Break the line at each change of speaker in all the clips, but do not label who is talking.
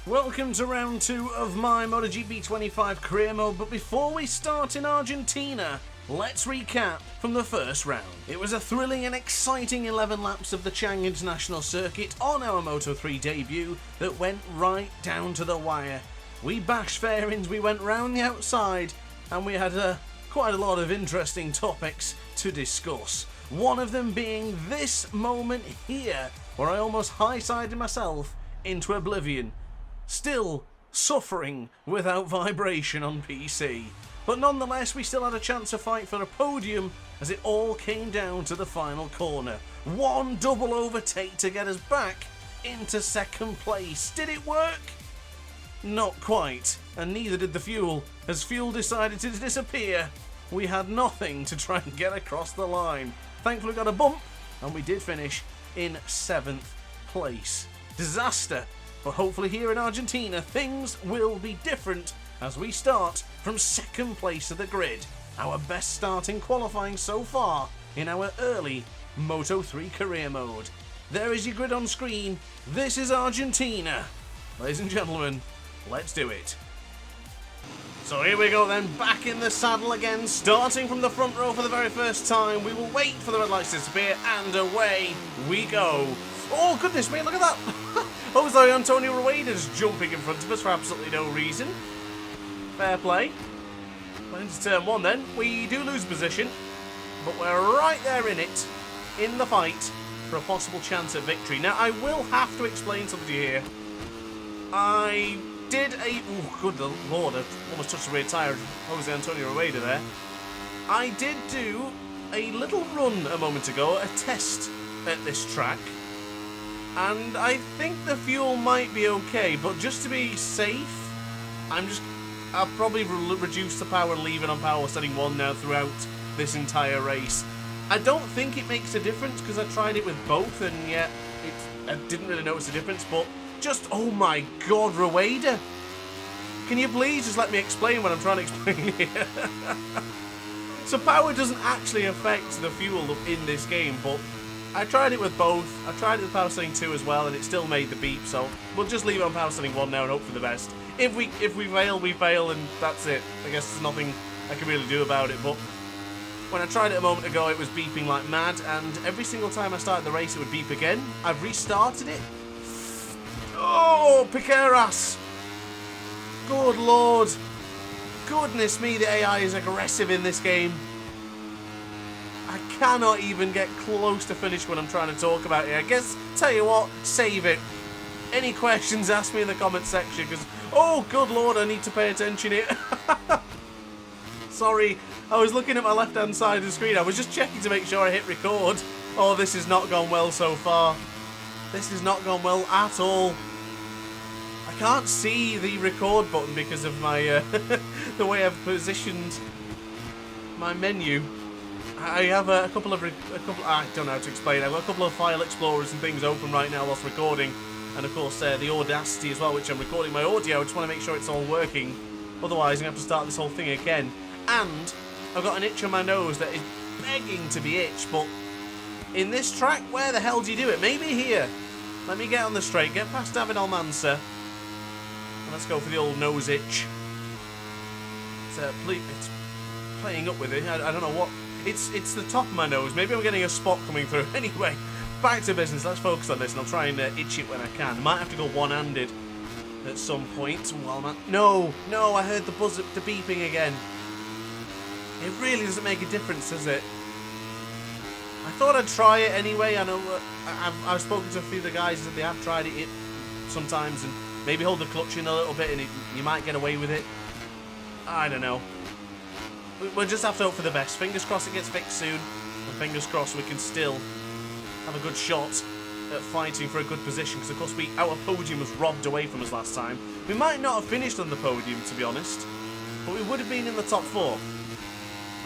Welcome to round 2 of my MotoGP 25 career mode, but before we start in Argentina, let's recap from the first round. It was a thrilling and exciting 11 laps of the Chang International Circuit on our Moto3 debut that went right down to the wire. We bashed fairings, we went round the outside, and we had quite a lot of interesting topics to discuss. One of them being this moment here, where I almost high-sided myself into oblivion. Still suffering without vibration on PC. But nonetheless, we still had a chance to fight for a podium as it all came down to the final corner. One double overtake to get us back into second place. Did it work? Not quite, and neither did the fuel, as fuel decided to disappear. We had nothing to try and get across the line. Thankfully we got a bump, and we did finish in 7th place. Disaster. But hopefully here in Argentina, things will be different as we start from second place of the grid. Our best start in qualifying so far in our early Moto3 career mode. There is your grid on screen. This is Argentina. Ladies and gentlemen, let's do it. So here we go then, back in the saddle again, starting from the front row for the very first time. We will wait for the red lights to disappear, and away we go. Oh goodness me, look at that! Oh, sorry, Antonio Rueda's jumping in front of us for absolutely no reason. Fair play. Well, into turn 1 then. We do lose position, but we're right there in it, in the fight, for a possible chance at victory. Now, I will have to explain something to you here. I did a... Oh, good lord, I almost touched the rear tyre of Jose Antonio Rueda there. I did do a little run a moment ago, a test at this track. And I think the fuel might be okay, but just to be safe, I'll probably reduce the power and leave it on power setting 1 now throughout this entire race. I don't think it makes a difference because I tried it with both, and yet I didn't really notice the difference, but just, oh my god, Rueda! Can you please just let me explain what I'm trying to explain here? So power doesn't actually affect the fuel in this game, but I tried it with both. I tried it with power setting 2 as well, and it still made the beep, so we'll just leave it on power setting 1 now and hope for the best. If we fail, we fail, and that's it. I guess there's nothing I can really do about it, but when I tried it a moment ago, it was beeping like mad, and every single time I started the race, it would beep again. I've restarted it. Oh, Piqueras! Good lord. Goodness me, the AI is aggressive in this game. I cannot even get close to finish what I'm trying to talk about here. I guess, tell you what, save it. Any questions, ask me in the comment section, because, oh, good lord, I need to pay attention here. Sorry, I was looking at my left-hand side of the screen. I was just checking to make sure I hit record. Oh, this has not gone well so far. This has not gone well at all. I can't see the record button because of my the way I've positioned my menu. I have a couple I don't know how to explain. I've got a couple of file explorers and things open right now whilst recording, and of course the Audacity as well, which I'm recording my audio. I just want to make sure it's all working. Otherwise, I'm going to have to start this whole thing again. And I've got an itch on my nose that is begging to be itched. But in this track, where the hell do you do it? Maybe here. Let me get on the straight, get past David Almanza, and let's go for the old nose itch. It's playing up with it. I don't know what. It's the top of my nose. Maybe I'm getting a spot coming through. Anyway, back to business. Let's focus on this, and I'll try and itch it when I can. I might have to go one-handed at some point. While no, I heard the buzz, the beeping again. It really doesn't make a difference, does it? I thought I'd try it anyway. I know I've spoken to a few of the guys that they have tried it sometimes, and maybe hold the clutch in a little bit, and you might get away with it. I don't know. We'll just have to hope for the best. Fingers crossed it gets fixed soon, and fingers crossed we can still have a good shot at fighting for a good position, because of course our podium was robbed away from us last time. We might not have finished on the podium, to be honest, but we would have been in the top 4.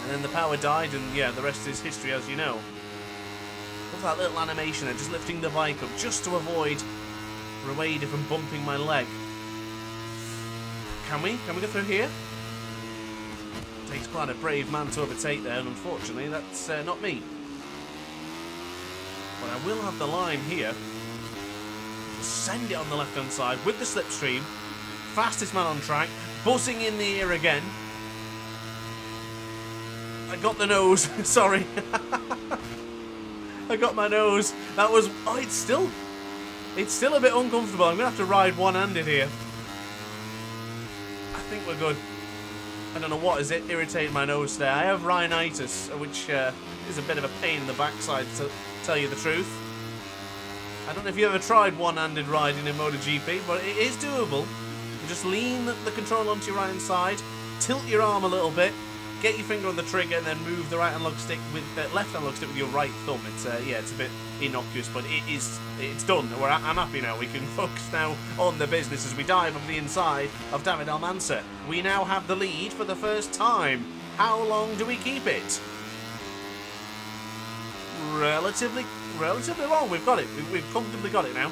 And then the power died, and yeah, the rest is history, as you know. Love that little animation there, just lifting the bike up, just to avoid Rueda from bumping my leg. Can we? Can we go through here? Takes quite a brave man to overtake there, and unfortunately that's not me. But I will have the line here. send it on the left-hand side with the slipstream. Fastest man on track, buzzing in the ear again. I got the nose, sorry. I got my nose. That was, oh, it's still a bit uncomfortable. I'm going to have to ride one-handed here. I think we're good. I don't know what is it irritating my nose today. I have rhinitis, which is a bit of a pain in the backside, to tell you the truth. I don't know if you ever tried one-handed riding in MotoGP, but it is doable. You just lean the control onto your right-hand side, tilt your arm a little bit, get your finger on the trigger, and then move the right-hand lug stick with left-hand lug stick with your right thumb. It's yeah, it's a bit innocuous, but it's done. I'm happy now. We can focus now on the business as we dive over the inside of David Almanza. We now have the lead for the first time. How long do we keep it? Relatively long. We've got it. We've comfortably got it now.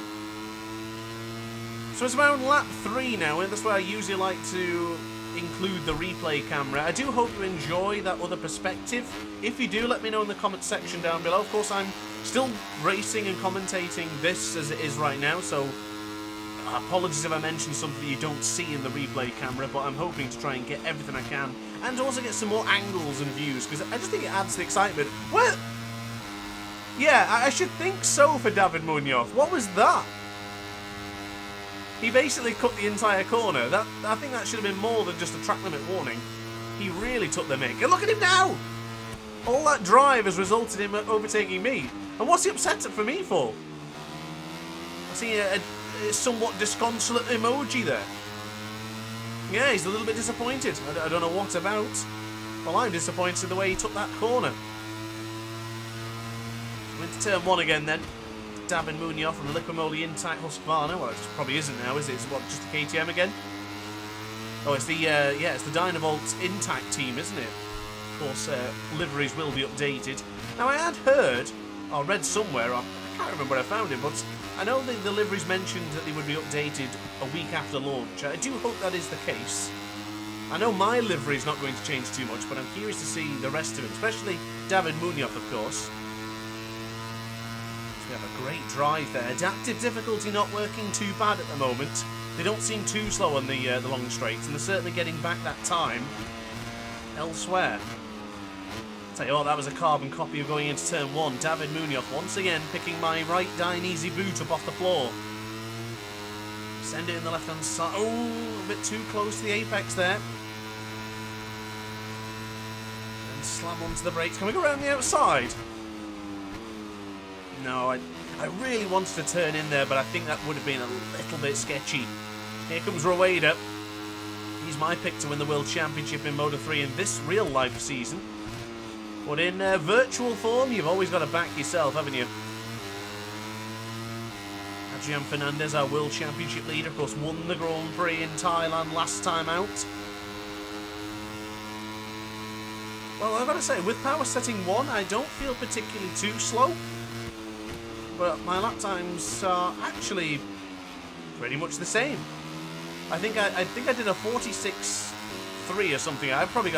So it's around lap 3 now, and that's where I usually like to include the replay camera. I do hope you enjoy that other perspective. If you do, let me know in the comment section down below. Of course, I'm still racing and commentating this as it is right now, so apologies if I mention something you don't see in the replay camera, but I'm hoping to try and get everything I can, and also get some more angles and views, because I just think it adds to the excitement. Well, yeah, I should think so for David Munoz. What was that? He basically cut the entire corner. I think that should have been more than just a track limit warning. He really took the mick. And look at him now! All that drive has resulted in him overtaking me. And what's he upset for me for? I see a somewhat disconsolate emoji there. Yeah, he's a little bit disappointed. I don't know what about. Well, I'm disappointed the way he took that corner. Into turn 1 again then. David Munoz from the Liquimoli Intact Husqvarna. Well, it probably isn't now, is it? It's what, just a KTM again? Oh, it's the yeah, it's the Dynavolt Intact team, isn't it? Of course, liveries will be updated. Now, I had heard, or read somewhere, I can't remember where I found it, but I know the liveries mentioned that they would be updated a week after launch. I do hope that is the case. I know my livery is not going to change too much, but I'm curious to see the rest of it, especially David Munoz, of course. We have a great drive there. Adaptive difficulty not working too bad at the moment. They don't seem too slow on the long straights, and they're certainly getting back that time elsewhere. Tell you what, that was a carbon copy of going into turn 1. David Munoz once again picking my right Dainese boot up off the floor. Send it in the left-hand side. Oh, a bit too close to the apex there. And slam onto the brakes. Can we go around the outside? No, I really wanted to turn in there, but I think that would have been a little bit sketchy. Here comes Rueda. He's my pick to win the World Championship in Moto3 in this real-life season. But in virtual form, you've always got to back yourself, haven't you? Adrian Fernandez, our World Championship leader, of course, won the Grand Prix in Thailand last time out. Well, I've got to say, with power setting 1, I don't feel particularly too slow. But my lap times are actually pretty much the same. I think I did a 46.3 or something. I probably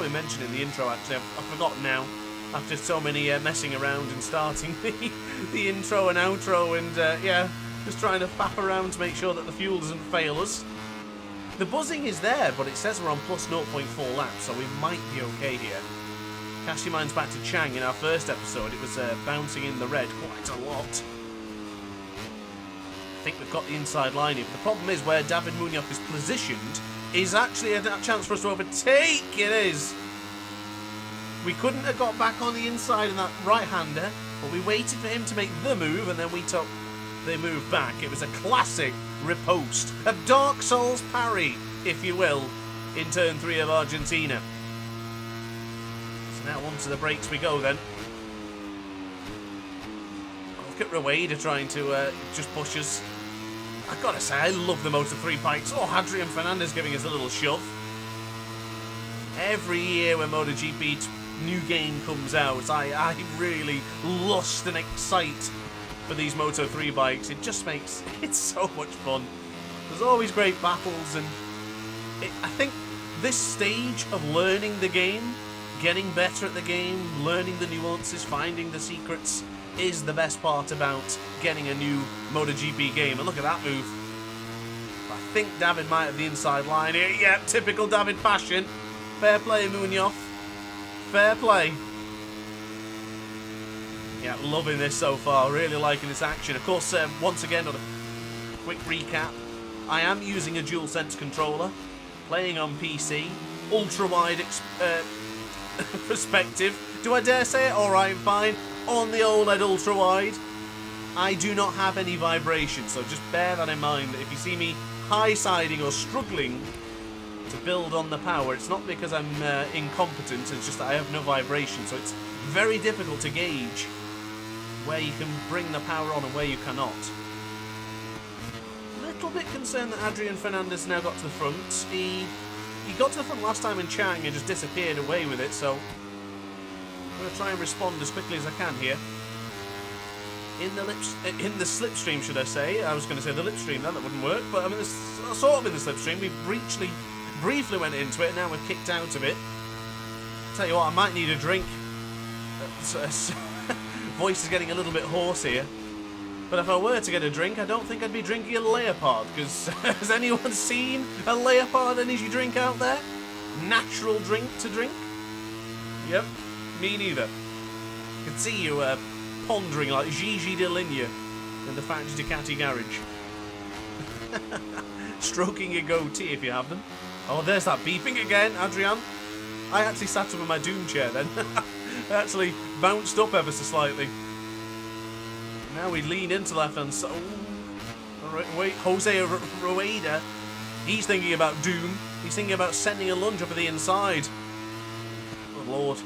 mentioned it in the intro. Actually, I've forgotten now. After so many messing around and starting the intro and outro, and yeah, just trying to faff around to make sure that the fuel doesn't fail us. The buzzing is there, but it says we're on plus 0.4 laps, so we might be okay here. Cast your minds back to Chang in our first episode. It was bouncing in the red quite a lot. I think we've got the inside line here, but the problem is where David Munoz is positioned is actually a chance for us to overtake. It is. We couldn't have got back on the inside in that right-hander, but we waited for him to make the move, and then we took the move back. It was a classic riposte, a Dark Souls parry, if you will, in turn 3 of Argentina. Now onto the brakes we go then. Look at Rueda trying to just push us. I've got to say, I love the Moto3 bikes. Oh, Adrian Fernandez giving us a little shove. Every year when MotoGP new game comes out, I really lust and excite for these Moto3 bikes. It just makes it so much fun. There's always great battles, and I think this stage of learning the game, getting better at the game, learning the nuances, finding the secrets, is the best part about getting a new MotoGP game. And look at that move. I think David might have the inside line here. Yeah, typical David fashion. Fair play, Munoz. Fair play. Yeah, loving this so far. Really liking this action. Of course, once again, on a quick recap, I am using a DualSense controller, playing on PC, ultra-wide perspective. Do I dare say it? Alright, fine. On the OLED ultra-wide, I do not have any vibration, so just bear that in mind. If you see me high-siding or struggling to build on the power, it's not because I'm incompetent, it's just that I have no vibration, so it's very difficult to gauge where you can bring the power on and where you cannot. A little bit concerned that Adrian Fernandez now got to the front. He got to the front last time in Chang and just disappeared away with it, so I'm going to try and respond as quickly as I can here. In the slipstream, should I say? I was going to say the lipstream, that wouldn't work, but I mean, sort of in the slipstream. We briefly went into it, and now we're kicked out of it. Tell you what, I might need a drink. Voice is getting a little bit hoarse here. But if I were to get a drink, I don't think I'd be drinking a Leopard, because has anyone seen a Leopard energy drink out there? Natural drink to drink? Yep, me neither. I can see you pondering like Gigi de Ligne in the Factory Ducati garage. Stroking your goatee if you have them. Oh, there's that beeping again, Adrian. I actually sat up in my Doom chair then. I actually bounced up ever so slightly. Now we lean into left hand side. Wait, Jose Rueda. He's thinking about Doom. He's thinking about sending a lunge up at the inside. Oh Lord.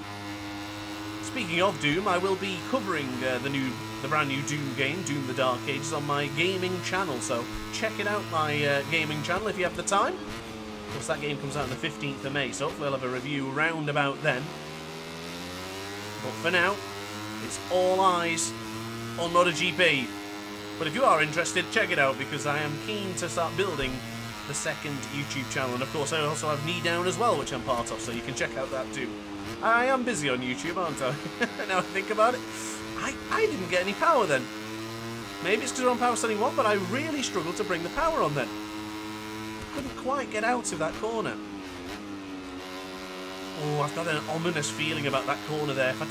Speaking of Doom, I will be covering the brand new Doom game, Doom the Dark Ages, on my gaming channel. So check it out, my gaming channel, if you have the time. Of course, that game comes out on the 15th of May, so hopefully I'll have a review round about then. But for now, it's all eyes on MotoGP. But if you are interested, check it out, because I am keen to start building the second YouTube channel. And of course, I also have Knee Down as well, which I'm part of, so you can check out that too. I am busy on YouTube, aren't I? Now I think about it. I didn't get any power then. Maybe it's because we're on power setting 1, but I really struggled to bring the power on then. Couldn't quite get out of that corner. Oh, I've got an ominous feeling about that corner there. If I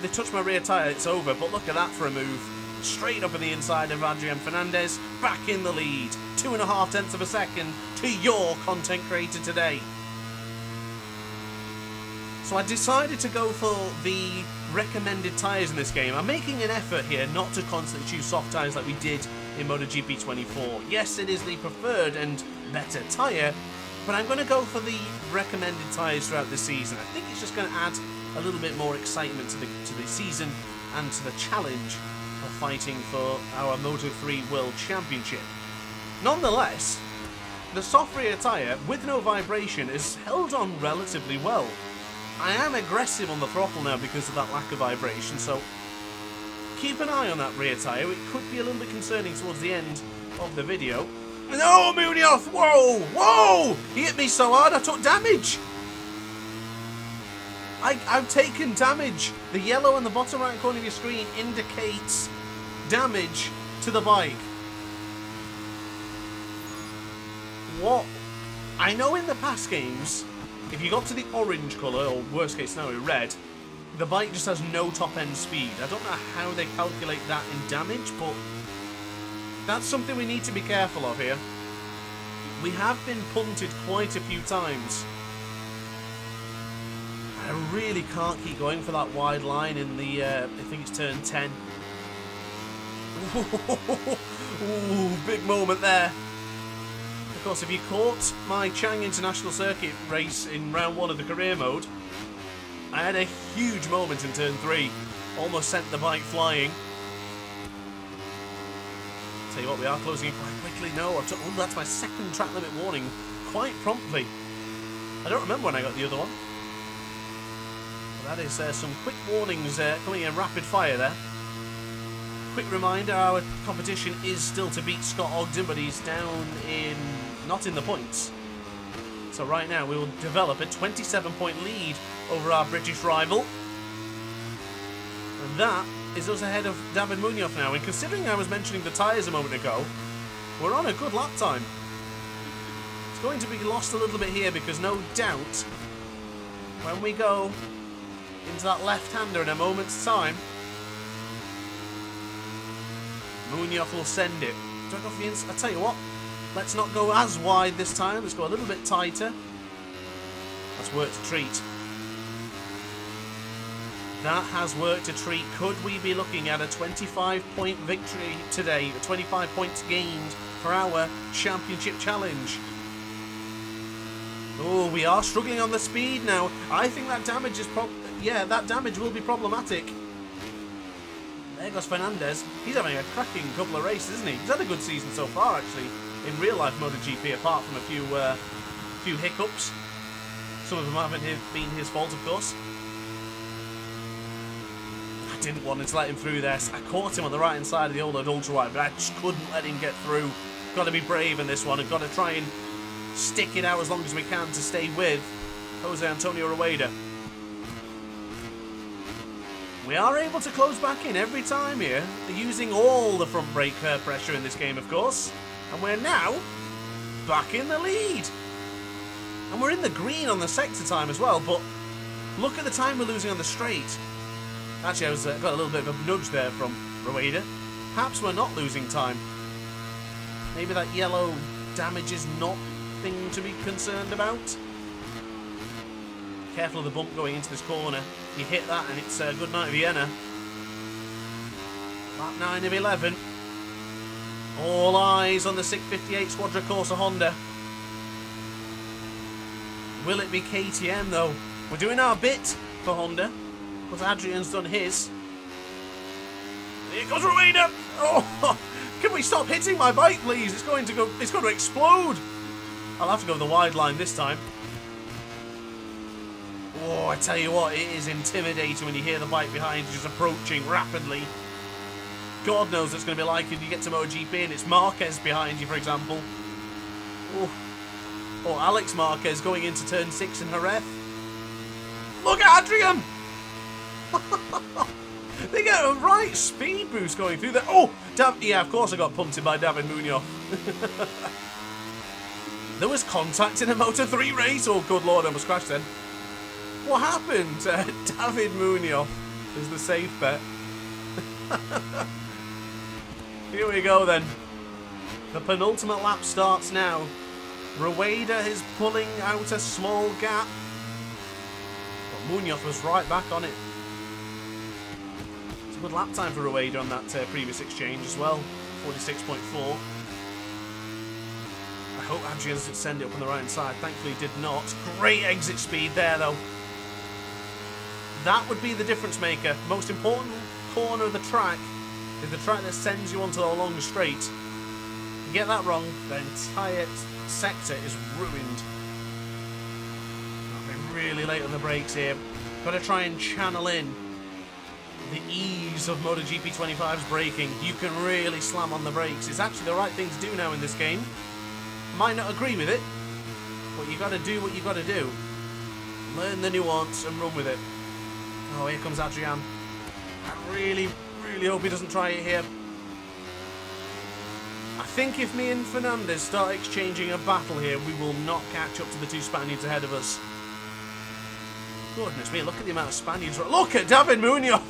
they touch my rear tyre, it's over. But look at that for a move. Straight up in the inside of Adrian Fernandez. Back in the lead. 2.5 tenths of a second to your content creator today. So I decided to go for the recommended tyres in this game. I'm making an effort here not to constantly choose soft tyres like we did in MotoGP 24. Yes, it is the preferred and better tyre, but I'm going to go for the recommended tyres throughout the season. I think it's just going to add a little bit more excitement to the season and to the challenge of fighting for our Moto3 World Championship. Nonetheless, the soft rear tyre with no vibration is held on relatively well. I am aggressive on the throttle now because of that lack of vibration, so keep an eye on that rear tyre. It could be a little bit concerning towards the end of the video. No, Munoz! Whoa! Whoa! He hit me so hard I took damage! I've taken damage. The yellow in the bottom right corner of your screen indicates damage to the bike. What? I know in the past games, if you got to the orange colour, or worst case scenario, red, the bike just has no top end speed. I don't know how they calculate that in damage, but that's something we need to be careful of here. We have been punted quite a few times. I really can't keep going for that wide line in the, I think it's turn 10. Ooh, big moment there. Of course, if you caught my Chang International Circuit race in round 1 of the career mode, I had a huge moment in turn 3. Almost sent the bike flying. Tell you what, we are closing in quite quickly. No, that's my second track limit warning quite promptly. I don't remember when I got the other one. But that is some quick warnings coming in rapid fire there. Quick reminder, our competition is still to beat Scott Ogden, but he's down in... not in the points. So right now we will develop a 27-point lead over our British rival. And that is us ahead of David Munoz now. And considering I was mentioning the tyres a moment ago, we're on a good lap time. It's going to be lost a little bit here because no doubt when we go into that left-hander in a moment's time, Munoz will send it. Do I go for the inside? I tell you what, let's not go as wide this time. Let's go a little bit tighter. That's worked a treat. That has worked a treat. Could we be looking at a 25-point victory today? 25 points gained for our championship challenge. Oh, we are struggling on the speed now. I think that damage is that damage will be problematic. There goes Fernandez. He's having a cracking couple of races, isn't he? He's had a good season so far, actually, in real-life MotoGP, apart from a few hiccups. Some of them haven't been his fault, of course. I didn't want to let him through there. I caught him on the right-hand side of the old ultra-wide, but I just couldn't let him get through. Got to be brave in this one, and got to try and stick it out as long as we can to stay with Jose Antonio Rueda. We are able to close back in every time here, using all the front brake pressure in this game, of course. And we're now back in the lead. And we're in the green on the sector time as well, but look at the time we're losing on the straight. Actually, I got a little bit of a nudge there from Rueda. Perhaps we're not losing time. Maybe that yellow damage is not thing to be concerned about. Careful of the bump going into this corner. You hit that and it's good night Vienna. Lap 9 of 11. All eyes on the 658 Quadricorsa Honda. Will it be KTM though? We're doing our bit for Honda, because Adrian's done his. Here goes Rueda. Oh, can we stop hitting my bike, please? It's going to explode. I'll have to go with the wide line this time. Oh, I tell you what, it is intimidating when you hear the bike behind you just approaching rapidly. God knows what it's going to be like if you get to MotoGP and it's Marquez behind you, for example. Oh, or Alex Marquez going into turn 6 in Jerez. Look at Adrian! They get a right speed boost going through there. Oh, yeah, of course I got punted by David Munoz. There was contact in a Moto3 race. Oh, good lord, I almost crashed then. What happened? David Munoz is the safe bet. Here we go then. The penultimate lap starts now. Rueda is pulling out a small gap. But Munoz was right back on it. It's a good lap time for Rueda on that previous exchange as well. 46.4. I hope Adrian doesn't send it up on the right hand side. Thankfully he did not. Great exit speed there though. That would be the difference maker. Most important corner of the track is the track that sends you onto the long straight. If you get that wrong, the entire sector is ruined. I've been really late on the brakes here. Got to try and channel in the ease of MotoGP 25's braking. You can really slam on the brakes. It's actually the right thing to do now in this game. Might not agree with it, but you got to do what you got to do. Learn the nuance and run with it. Oh, here comes Adrian. I really hope he doesn't try it here. I think if me and Fernandez start exchanging a battle here, we will not catch up to the two Spaniards ahead of us. Goodness me, look at the amount of Spaniards. Look at David Munoz.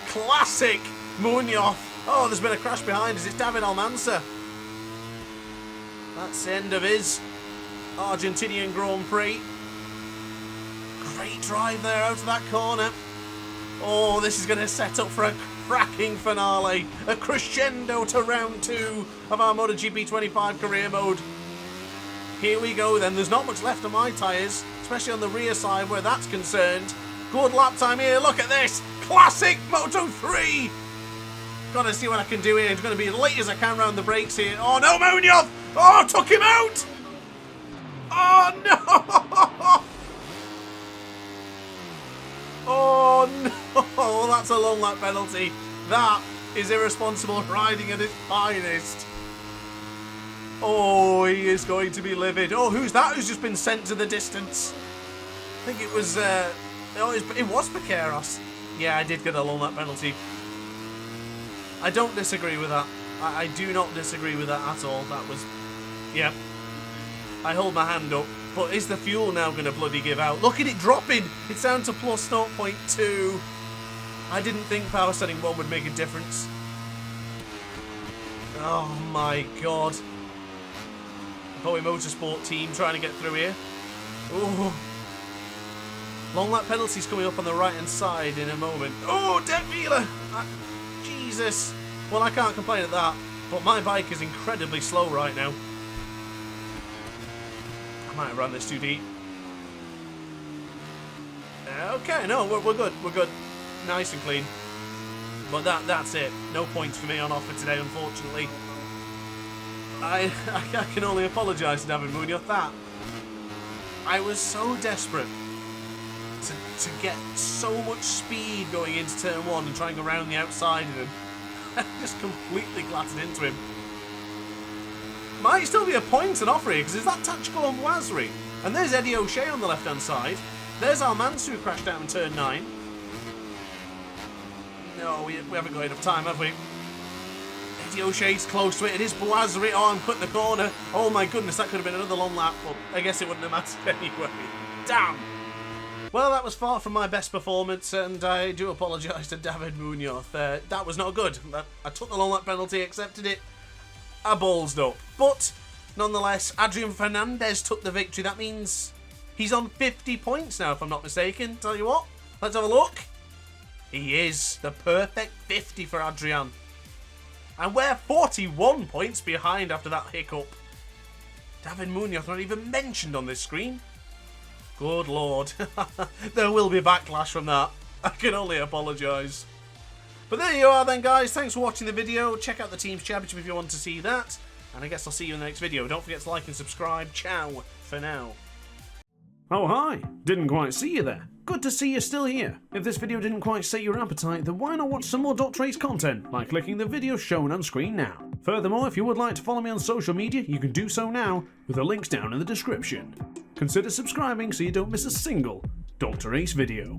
Classic Munoz. Oh, there's been a crash behind us. It's David Almanza. That's the end of his Argentinian Grand Prix. Great drive there out of that corner. Oh, this is going to set up for a cracking finale. A crescendo to round 2 of our MotoGP 25 career mode. Here we go then. There's not much left on my tyres, especially on the rear side where that's concerned. Good lap time here. Look at this. Classic Moto3. Got to see what I can do here. It's going to be as late as I can round the brakes here. Oh no, Munoz. Oh, took him out. Oh no. Oh no, that's a long lap penalty. That is irresponsible riding at its finest. Oh, he is going to be livid. Oh, who's that who's just been sent to the distance? I think it was, it was Piqueras. Yeah, I did get a long lap penalty. I don't disagree with that. I do not disagree with that at all. That was... yeah. I hold my hand up. But is the fuel now going to bloody give out? Look at it dropping! It's down to plus 0.2. I didn't think power setting 1 would make a difference. Oh my god. Bowie Motorsport team trying to get through here. Ooh. Long lap penalties coming up on the right hand side in a moment. Oh, dead wheeler! Jesus. Well, I can't complain at that, but my bike is incredibly slow right now. I might have run this too deep. Okay, no, we're good. We're good. Nice and clean. But that's it. No points for me on offer today, unfortunately. I can only apologise to David Munoz. That I was so desperate to get so much speed going into turn 1 and trying around the outside of him. I just completely glatted into him. Might still be a point on offer here, because there's that tactical on Wazri. And there's Eddie O'Shea on the left-hand side. There's our Mansu who crashed out in turn 9. No, we haven't got enough time, have we? Eddie O'Shea's close to it. It is Wazri. Oh, I'm cutting the corner. Oh my goodness, that could have been another long lap. Well, I guess it wouldn't have mattered anyway. Damn! Well, that was far from my best performance, and I do apologise to David Munoz. That was not good. I took the long lap penalty, accepted it. I ballsed up. But, nonetheless, Adrian Fernandez took the victory. That means he's on 50 points now, if I'm not mistaken. Tell you what, let's have a look. He is the perfect 50 for Adrian. And we're 41 points behind after that hiccup. David Munoz not even mentioned on this screen. Good lord. There will be backlash from that. I can only apologise. But there you are then, guys. Thanks for watching the video. Check out the Teams Championship if you want to see that. And I guess I'll see you in the next video. Don't forget to like and subscribe. Ciao for now. Oh, hi. Didn't quite see you there. Good to see you're still here. If this video didn't quite set your appetite, then why not watch some more DrAce content by clicking the video shown on screen now. Furthermore, if you would like to follow me on social media, you can do so now with the links down in the description. Consider subscribing so you don't miss a single DrAce video.